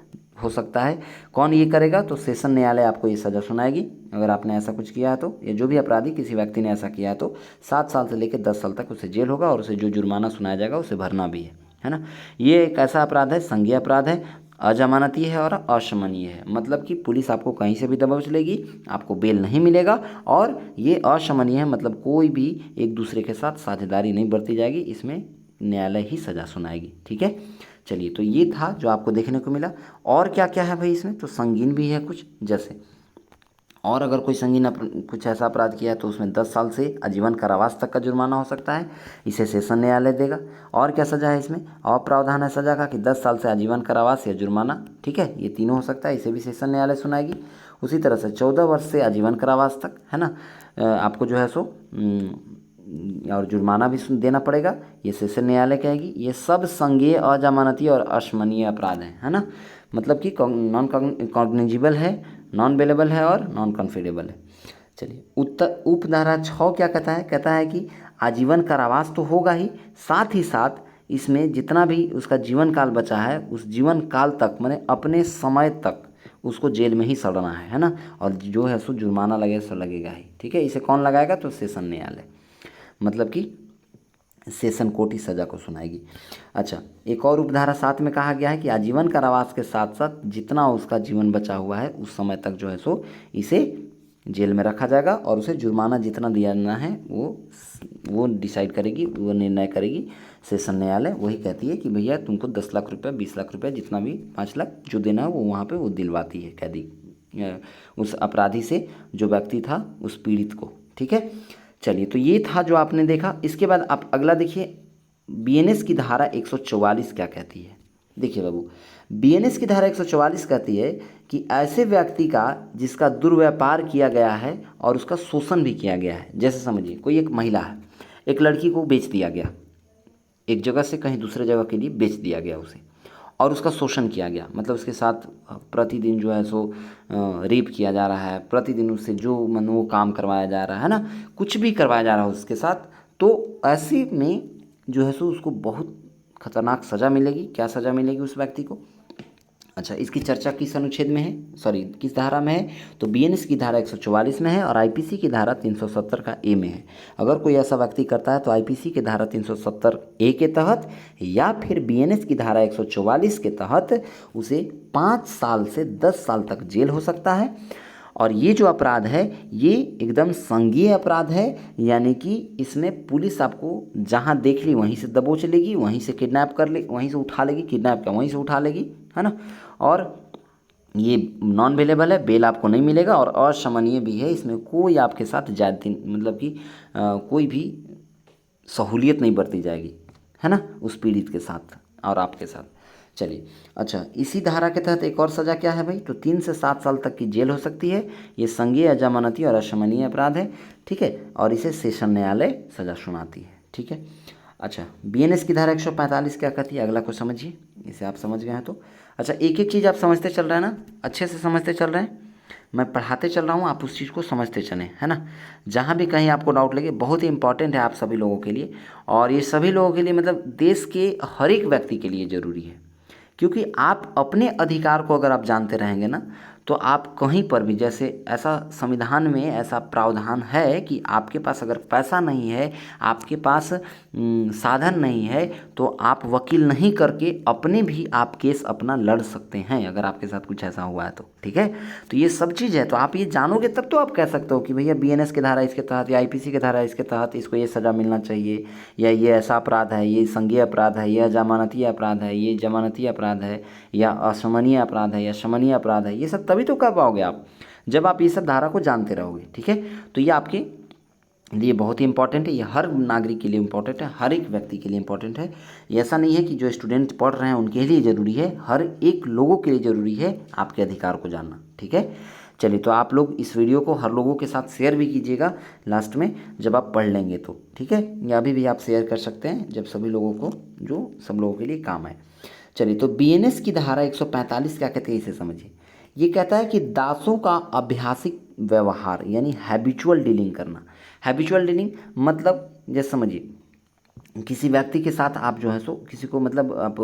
हो सकता है। कौन ये करेगा? तो सेशन न्यायालय आपको ये सज़ा सुनाएगी अगर आपने ऐसा कुछ किया है तो। ये जो भी अपराधी किसी व्यक्ति ने ऐसा किया है तो 7 साल से लेकर 10 साल तक उसे जेल होगा और उसे जो जुर्माना सुनाया जाएगा उसे भरना भी है ना। ये एक ऐसा अपराध है, संज्ञेय अपराध है, अजमानती है और अशमनीय है। मतलब कि पुलिस आपको कहीं से भी दबोच लेगी, आपको बेल नहीं मिलेगा, और ये अशमनीय है मतलब कोई भी एक दूसरे के साथ साझेदारी नहीं बरती जाएगी, इसमें न्यायालय ही सज़ा सुनाएगी। ठीक है, चलिए, तो ये था जो आपको देखने को मिला। और क्या क्या है भाई इसमें? तो संगीन भी है कुछ, जैसे और अगर कोई संगीन कुछ ऐसा अपराध किया है तो उसमें 10 साल से आजीवन कारावास तक का जुर्माना हो सकता है, इसे सेशन न्यायालय देगा। और क्या सज़ा है इसमें? और प्रावधान है सज़ा का कि 10 साल से आजीवन कारावास या जुर्माना, ठीक है, ये तीनों हो सकता है, इसे भी सेशन न्यायालय सुनाएगी। उसी तरह से 14 वर्ष से आजीवन कारावास तक, है ना, आपको जो है सो और जुर्माना भी देना पड़ेगा, ये सेशन न्यायालय कहेगी। ये सब संज्ञेय, अजमानती और अशमनीय अपराध हैं, है ना, मतलब कि नॉन कॉग्निजिबल है, नॉन बेलेबल है और नॉन कन्फिडेबल है। चलिए, उत्तर उपधारा 6 क्या कहता है? कहता है कि आजीवन कारावास तो होगा ही, साथ ही साथ इसमें जितना भी उसका जीवन काल बचा है उस जीवन काल तक, माने अपने समय तक उसको जेल में ही सड़ना है ना, और जो है सो जुर्माना लगेगा सो लगेगा ही। ठीक है, इसे कौन लगाएगा? तो सेशन न्यायालय, मतलब कि सेशन कोर्ट ही सज़ा को सुनाएगी। अच्छा, एक और उपधारा 7 में कहा गया है कि आजीवन कारावास के साथ साथ जितना उसका जीवन बचा हुआ है उस समय तक जो है सो इसे जेल में रखा जाएगा, और उसे जुर्माना जितना दिया जाना है वो डिसाइड करेगी, वो निर्णय करेगी सेशन न्यायालय। वही कहती है कि भैया तुमको 10 लाख रुपये, 20 लाख रुपये, जितना भी 5 लाख जो देना है वो वहाँ पे वो दिलवाती है कैदी, उस अपराधी से, जो व्यक्ति था उस पीड़ित को। ठीक है, चलिए, तो ये था जो आपने देखा। इसके बाद आप अगला देखिए, बीएनएस की धारा 144 क्या कहती है। देखिए बाबू, बीएनएस की धारा 144 कहती है कि ऐसे व्यक्ति का जिसका दुर्व्यापार किया गया है और उसका शोषण भी किया गया है, जैसे समझिए कोई एक महिला है, एक लड़की को बेच दिया गया, एक जगह से कहीं दूसरे जगह के लिए बेच दिया गया उसे, और उसका शोषण किया गया, मतलब उसके साथ प्रतिदिन जो है सो रेप किया जा रहा है, प्रतिदिन उससे जो मन वो काम करवाया जा रहा है ना, कुछ भी करवाया जा रहा है उसके साथ, तो ऐसे में जो है सो उसको बहुत खतरनाक सज़ा मिलेगी। क्या सज़ा मिलेगी उस व्यक्ति को? अच्छा, इसकी चर्चा किस अनुच्छेद में है, सॉरी किस धारा में है? तो बीएनएस की धारा 144 में है और आईपीसी की धारा 370 का ए में है। अगर कोई ऐसा व्यक्ति करता है तो आईपीसी की धारा 370 ए के तहत या फिर बीएनएस की धारा 144 के तहत उसे 5 साल से 10 साल तक जेल हो सकता है। और ये जो अपराध है ये एकदम संज्ञेय अपराध है, यानी कि इसमें पुलिस आपको जहाँ देख ली वहीं से दबोच लेगी, वहीं से किडनैप कर ले, वहीं से उठा लेगी, किडनैप क्या वहीं से उठा लेगी, है ना। और ये नॉन बेलेबल है, बेल आपको नहीं मिलेगा, और अशमनीय भी है, इसमें कोई आपके साथ ज्यादती, मतलब कि कोई भी सहूलियत नहीं बरती जाएगी, है ना, उस पीड़ित के साथ और आपके साथ। चलिए, अच्छा, इसी धारा के तहत एक और सज़ा क्या है भाई? तो 3 से 7 साल तक की जेल हो सकती है। ये संज्ञेय, अजमानती और अशमनीय अपराध है। ठीक है, और इसे सेशन न्यायालय सज़ा सुनाती है। ठीक है, अच्छा, बीएनएस की धारा 145 क्या कहती है? अगला को समझिए, इसे आप समझ गए हैं तो। अच्छा, एक एक चीज़ आप समझते चल रहे हैं ना, अच्छे से समझते चल रहे हैं, मैं पढ़ाते चल रहा हूँ, आप उस चीज़ को समझते चलें, है ना। जहाँ भी कहीं आपको डाउट लगे, बहुत ही इंपॉर्टेंट है आप सभी लोगों के लिए, और ये सभी लोगों के लिए, मतलब देश के हर एक व्यक्ति के लिए ज़रूरी है, क्योंकि आप अपने अधिकार को अगर आप जानते रहेंगे ना, तो आप कहीं पर भी, जैसे ऐसा संविधान में ऐसा प्रावधान है कि आपके पास अगर पैसा नहीं है, आपके पास साधन नहीं है, तो आप वकील नहीं करके अपने भी आप केस अपना लड़ सकते हैं, अगर आपके साथ कुछ ऐसा हुआ है तो। ठीक है, तो ये सब चीज़ है, तो आप ये जानोगे तब तो आप कह सकते हो कि भैया बीएनएस की धारा इसके तहत या आईपीसी की धारा इसके तहत इसको ये सज़ा मिलना चाहिए, या ये ऐसा अपराध है, ये संज्ञेय अपराध है, यह जमानती अपराध है, ये जमानती अपराध है, या अशमनीय अपराध है, या शमनीय अपराध है। ये सब तभी तो कर पाओगे आप, जब आप ये सब धारा को जानते रहोगे। ठीक है, तो ये आपके लिए बहुत ही इंपॉर्टेंट है, ये हर नागरिक के लिए इंपॉर्टेंट है, हर एक व्यक्ति के लिए इंपॉर्टेंट है। ये ऐसा नहीं है कि जो स्टूडेंट पढ़ रहे हैं उनके लिए ज़रूरी है, हर एक लोगों के लिए ज़रूरी है आपके अधिकार को जानना। ठीक है, चलिए, तो आप लोग इस वीडियो को हर लोगों के साथ शेयर भी कीजिएगा लास्ट में जब आप पढ़ लेंगे तो। ठीक है, या अभी भी आप शेयर कर सकते हैं जब सभी लोगों को, जो सब लोगों के लिए काम है। चलिए, तो बीएनएस की धारा 145 क्या कहती है, इसे समझिए। ये कहता है कि दासों का अभ्यासिक व्यवहार, यानी हैबिचुअल डीलिंग करना। हैबिचुअल डीलिंग मतलब जैसे समझिए, किसी व्यक्ति के साथ आप जो है सो किसी को मतलब आप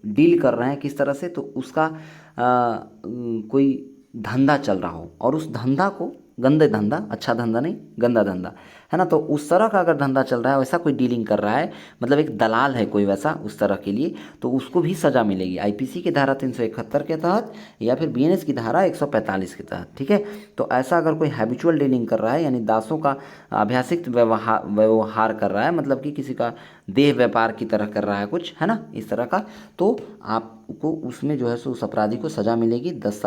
डील कर रहे हैं किस तरह से, तो उसका कोई धंधा चल रहा हो और उस धंधा को, गंदे धंधा, अच्छा धंधा नहीं, गंदा धंधा है ना, तो उस तरह का अगर धंधा चल रहा है, वैसा कोई डीलिंग कर रहा है, मतलब एक दलाल है कोई वैसा उस तरह के लिए, तो उसको भी सज़ा मिलेगी आईपीसी की धारा 371 के तहत या फिर बीएनएस की धारा 145 के तहत। ठीक है, तो ऐसा अगर कोई हैबिचुअल डीलिंग कर रहा है, यानी दासों का अभ्यासित व्यवहार कर रहा है, मतलब कि किसी का देह व्यापार की तरह कर रहा है कुछ, है ना, इस तरह का, तो आपको उसमें जो है सो उस अपराधी को सज़ा मिलेगी 10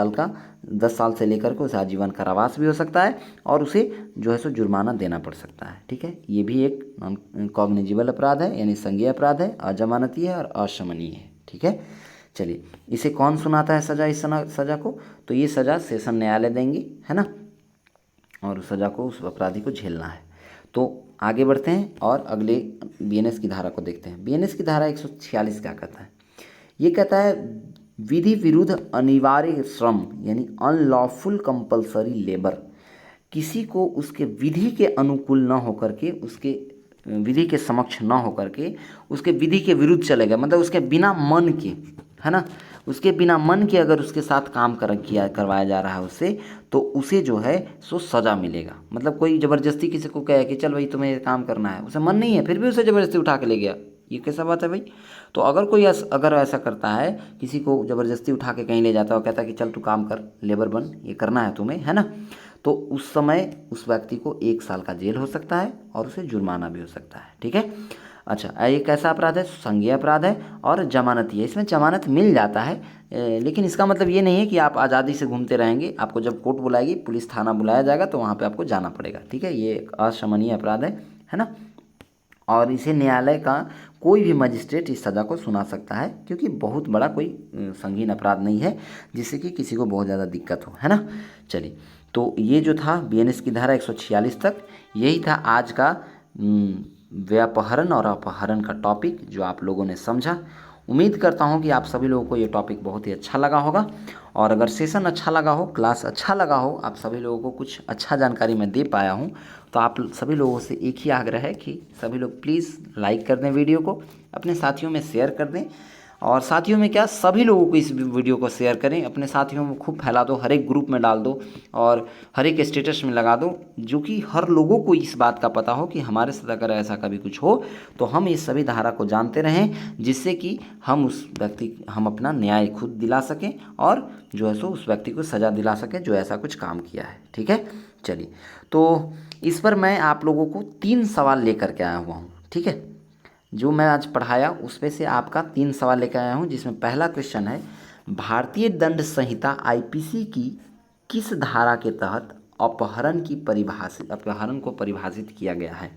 साल से लेकर के उसे आजीवन कारावास भी हो सकता है और उसे जो है सो जुर्माना देना पड़ सकता है। ठीक है, ये भी एक नॉन कॉग्निजिबल अपराध है, यानी संज्ञेय अपराध है, अजमानती है और अशमनीय है। ठीक है, चलिए, इसे कौन सुनाता है सज़ा, इस सज़ा को, तो ये सज़ा सेशन न्यायालय देंगे, है ना, और उस सज़ा को उस अपराधी को झेलना है। तो आगे बढ़ते हैं और अगले बीएनएस की धारा को देखते हैं। बीएनएस की धारा 146 क्या कहता है? ये कहता है विधि विरुद्ध अनिवार्य श्रम, यानी अनलॉफुल कंपल्सरी लेबर, किसी को उसके विधि के अनुकूल न होकर के, उसके विधि के समक्ष न होकर के, उसके विधि के विरुद्ध चले गए, मतलब उसके बिना मन के, है ना, उसके बिना मन के अगर उसके साथ काम करवाया जा रहा है उससे, तो उसे जो है सो सज़ा मिलेगा। मतलब कोई ज़बरदस्ती किसी को कहे कि चल भाई तुम्हें ये काम करना है, उसे मन नहीं है, फिर भी उसे ज़बरदस्ती उठा के ले गया, ये कैसा बात है भाई? तो अगर कोई अगर ऐसा करता है, किसी को ज़बरदस्ती उठा के कहीं ले जाता है और कहता है कि चल तू काम कर, लेबर बन, ये करना है तुम्हें, है ना, तो उस समय उस व्यक्ति को 1 साल का जेल हो सकता है और उसे जुर्माना भी हो सकता है। ठीक है, अच्छा, ये कैसा अपराध है? संज्ञेय अपराध है और जमानती है। इसमें जमानत मिल जाता है, लेकिन इसका मतलब ये नहीं है कि आप आज़ादी से घूमते रहेंगे। आपको जब कोर्ट बुलाएगी, पुलिस थाना बुलाया जाएगा, तो वहाँ पे आपको जाना पड़ेगा। ठीक है, ये एक अशमनीय अपराध है ना, और इसे न्यायालय का कोई भी मजिस्ट्रेट इस सज़ा को सुना सकता है, क्योंकि बहुत बड़ा कोई संगीन अपराध नहीं है जिससे कि किसी को बहुत ज़्यादा दिक्कत हो, है ना। चलिए, तो ये जो था बीएनएस की धारा 146 तक, यही था आज का व्यापहरण और अपहरण का टॉपिक जो आप लोगों ने समझा। उम्मीद करता हूँ कि आप सभी लोगों को ये टॉपिक बहुत ही अच्छा लगा होगा, और अगर सेशन अच्छा लगा हो, क्लास अच्छा लगा हो, आप सभी लोगों को कुछ अच्छा जानकारी मैं दे पाया हूँ, तो आप सभी लोगों से एक ही आग्रह है कि सभी लोग प्लीज़ लाइक कर दें वीडियो को, अपने साथियों में शेयर कर दें, और साथियों में क्या, सभी लोगों को इस वीडियो को शेयर करें, अपने साथियों में खूब फैला दो, हर एक ग्रुप में डाल दो और हर एक स्टेटस में लगा दो, जो कि हर लोगों को इस बात का पता हो कि हमारे साथ अगर ऐसा कभी कुछ हो तो हम इस सभी धारा को जानते रहें, जिससे कि हम अपना न्याय खुद दिला सकें और जो है सो उस व्यक्ति को सज़ा दिला सकें जो ऐसा कुछ काम किया है। ठीक है, चलिए, तो इस पर मैं आप लोगों को 3 सवाल लेकर के आया हुआ हूँ। ठीक है, जो मैं आज पढ़ाया उसमें से आपका 3 सवाल लेकर आया हूँ, जिसमें पहला क्वेश्चन है, भारतीय दंड संहिता आईपीसी की किस धारा के तहत अपहरण को परिभाषित किया गया है?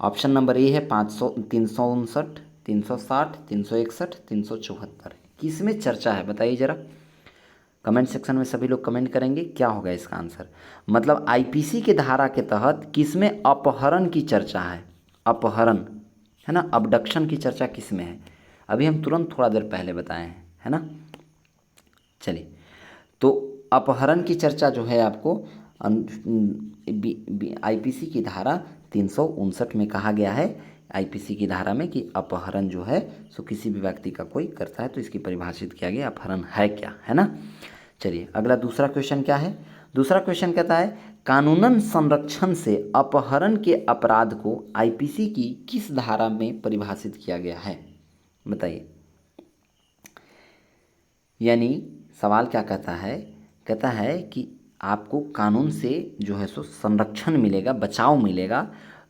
ऑप्शन नंबर ए है 359, 360, 361, 374। किस में चर्चा है बताइए ज़रा, कमेंट सेक्शन में सभी लोग कमेंट करेंगे क्या होगा इसका आंसर। मतलब आईपीसी के धारा के तहत किस में अपहरण की चर्चा है? अपहरण, है ना, अबडक्शन की चर्चा किस में है? अभी हम तुरंत थोड़ा देर पहले बताए हैं, है ना। चलिए, तो अपहरण की चर्चा जो है आपको आईपीसी की धारा 359 में कहा गया है, आईपीसी की धारा में, कि अपहरण जो है सो किसी भी व्यक्ति का कोई करता है तो इसकी परिभाषित किया गया अपहरण है क्या, है ना। चलिए, अगला दूसरा क्वेश्चन क्या है? दूसरा क्वेश्चन कहता है, कानूनन संरक्षण से अपहरण के अपराध को आईपीसी की किस धारा में परिभाषित किया गया है? बताइए। यानी सवाल क्या कहता है? कहता है कि आपको कानून से जो है सो संरक्षण मिलेगा, बचाव मिलेगा,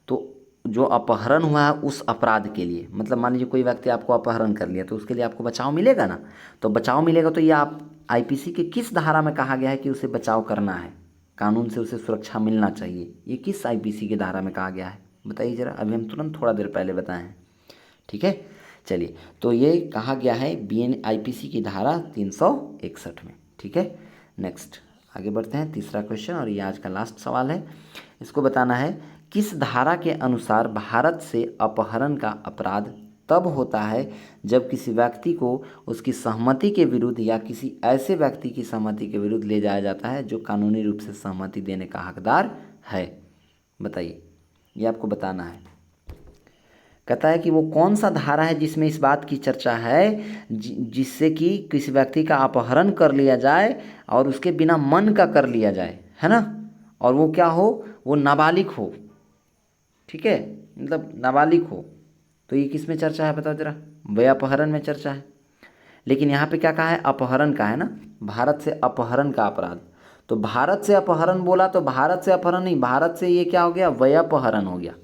तो जो अपहरण हुआ है उस अपराध के लिए, मतलब मान लीजिए कोई व्यक्ति आपको अपहरण कर लिया, तो उसके लिए आपको बचाव मिलेगा ना, तो बचाव मिलेगा, तो ये आप आईपीसी के किस धारा में कहा गया है कि उसे बचाव करना है, कानून से उसे सुरक्षा मिलना चाहिए, ये किस आईपीसी की धारा में कहा गया है बताइए ज़रा, अभी हम तुरंत थोड़ा देर पहले बताए हैं। ठीक है, चलिए, तो ये कहा गया है आईपीसी की धारा 361 में। ठीक है, नेक्स्ट आगे बढ़ते हैं, तीसरा क्वेश्चन, और ये आज का लास्ट सवाल है। इसको बताना है, किस धारा के अनुसार भारत से अपहरण का अपराध तब होता है जब किसी व्यक्ति को उसकी सहमति के विरुद्ध या किसी ऐसे व्यक्ति की सहमति के विरुद्ध ले जाया जाता है जो कानूनी रूप से सहमति देने का हकदार है? बताइए, ये आपको बताना है। कहता है कि वो कौन सा धारा है जिसमें इस बात की चर्चा है जिससे कि किसी व्यक्ति का अपहरण कर लिया जाए और उसके बिना मन का कर लिया जाए, है ना, और वो क्या हो, वो नाबालिग हो, ठीक है, मतलब नाबालिग हो। तो ये किस में चर्चा है बताओ जरा, व्यापहरण में चर्चा है। लेकिन यहाँ पे क्या कहा है, अपहरण का है ना, भारत से अपहरण का अपराध। तो भारत से अपहरण बोला तो भारत से अपहरण नहीं, भारत से ये क्या हो गया, व्यापहरण हो गया,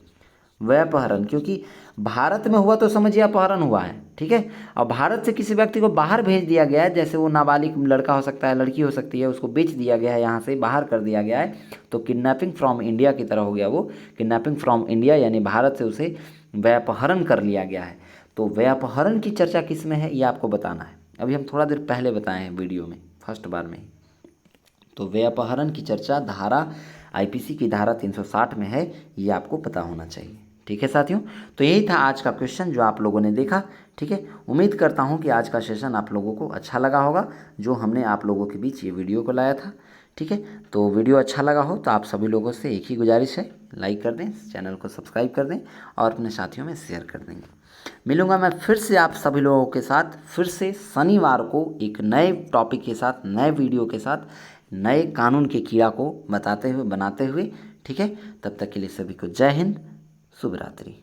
व्यापहरण, क्योंकि भारत में हुआ तो समझिए अपहरण हुआ है, ठीक है। और भारत से किसी व्यक्ति को बाहर भेज दिया गया है, जैसे वो नाबालिग लड़का हो सकता है, लड़की हो सकती है, उसको बेच दिया गया है, यहाँ से बाहर कर दिया गया है, तो किडनैपिंग फ्रॉम इंडिया की तरह हो गया वो। किडनैपिंग फ्रॉम इंडिया यानी भारत से उसे व्यापहरण कर लिया गया है। तो व्यापहरण की चर्चा किस में है ये आपको बताना है। अभी हम थोड़ा देर पहले बताए हैं वीडियो में, फर्स्ट बार में ही। तो व्यापहरण की चर्चा धारा आईपीसी की धारा 360 में है, ये आपको पता होना चाहिए, ठीक है साथियों। तो यही था आज का क्वेश्चन जो आप लोगों ने देखा, ठीक है। उम्मीद करता हूँ कि आज का सेशन आप लोगों को अच्छा लगा होगा, जो हमने आप लोगों के बीच ये वीडियो को लाया था, ठीक है। तो वीडियो अच्छा लगा हो तो आप सभी लोगों से एक ही गुजारिश है, लाइक कर दें, चैनल को सब्सक्राइब कर दें और अपने साथियों में शेयर कर देंगे। मिलूंगा मैं फिर से आप सभी लोगों के साथ, फिर से शनिवार को एक नए टॉपिक के साथ, नए वीडियो के साथ, नए कानून के कीड़ा को बताते हुए, बनाते हुए, ठीक है। तब तक के लिए सभी को जय हिंद, शुभ रात्रि।